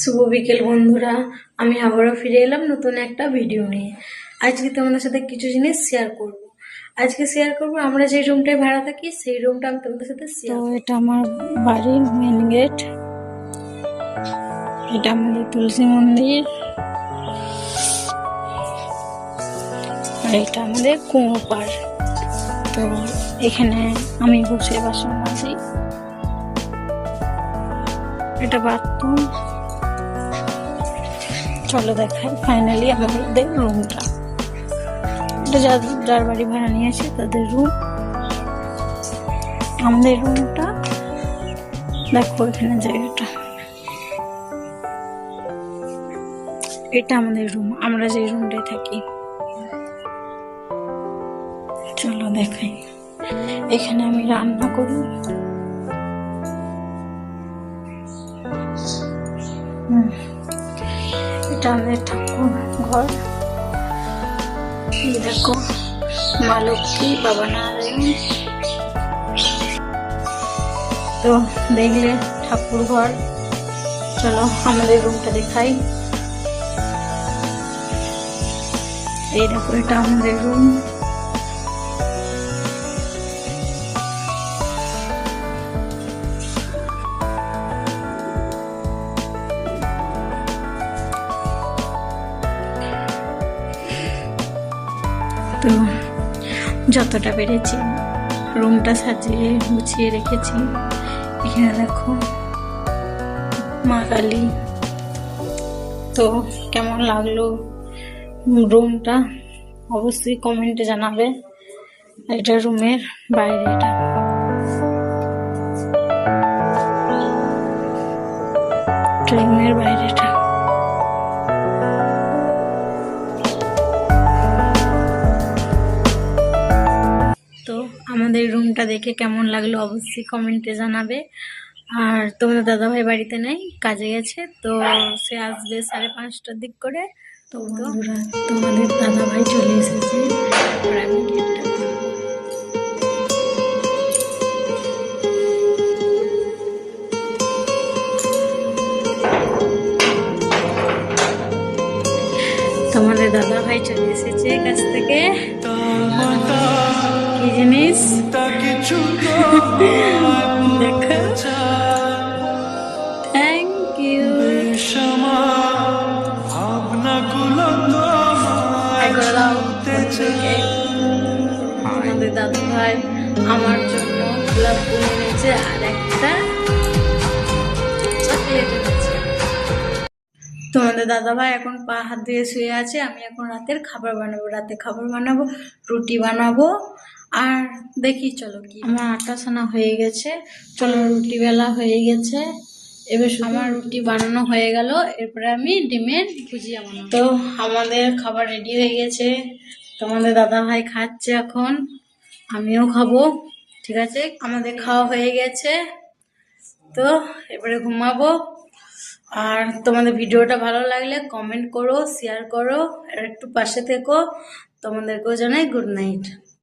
শুভ বিকেল বন্ধুরা, আমি আবারও ফিরে এলাম নতুন একটা ভিডিও নিয়ে। আজকে তোমাদের সাথে কিছু জিনিস শেয়ার করব। আজকে শেয়ার করব আমরা যে রুমটায় ভাড়া থাকি সেই রুমটা আমি তোমাদের সাথে শেয়ার। তো এটা আমার বাড়ির মেন গেট, এটা আমাদের তুলসী মন্দির, আর এটা আমাদের কুঁয়ো পাড়। তো এখানে আমি বসে বাসন মাজি। এটা বাথরুম। চলো দেখাই ফাইনালি আমাদের রুমটা। এটা যার বাড়ি ভাড়া নিয়েছে তাদের রুম। আমাদের রুমটা দেখো, এখানে জায়গাটা, এটা আমাদের রুম, আমরা যে রুমটায় থাকি। চলো দেখাই, এখানে আমি রান্না করি। এটা আমাদের ঠাকুর ঘর। দেখো, মা লক্ষ্মী, বাবা নারায়ণ। তো দেখলে ঠাকুর ঘর। চলো আমাদের রুমটা দেখাই। এই দেখো, এটা আমাদের রুম। তো যতটা পেরেছি রুমটা সাজিয়ে গুছিয়ে রেখেছি। এখানে দেখো মা কালী। তো কেমন লাগলো রুমটা অবশ্যই কমেন্টে জানাবে। এটা রুমের বাইরে, এটা রুমের বাইরেটা। তো আমাদের রুমটা দেখে কেমন লাগলো অবশ্যই কমেন্টে জানাবে। আর তোমাদের দাদাভাই বাড়িতে নেই, কাজে গেছে। তো সে আসবে 5:30টার দিক করে। তো বন্ধুরা, তোমাদের দাদাভাই চলে এসেছে। আর আমি গেটটা খুলবো। তোমাদের দাদাভাই চলে এসেছে কাছ থেকে। কি জিনিস দেখো। Thank you. আমাদের দাদাভাই আমার জন্য গোলাপ ফুল এনেছে আর একটা চকলেট এনেছে। তোমাদের দাদাভাই এখন পা হাত দিয়ে শুয়ে আছে। আমি এখন রাতের খাবার বানাবো। রুটি বানাবো। আর দেখি চলো কি, আমার আটা ছানা হয়ে গেছে। চলো, রুটি বেলা হয়ে গেছে। এবার আমার রুটি বানানো হয়ে গেল। এরপরে আমি ডিমের ভুজিয়া বানাবো। তো আমাদের খাবার রেডি হয়ে গেছে। তোমাদের দাদাভাই খাচ্ছে এখন, আমিও খাবো। ঠিক আছে, আমাদের খাওয়া হয়ে গেছে। তো এবারে ঘুমাবো। আর তোমাদের ভিডিওটা ভালো লাগলে কমেন্ট করো, শেয়ার করো, আর একটু পাশে থেকো। তোমাদেরকেও জানাই গুড নাইট।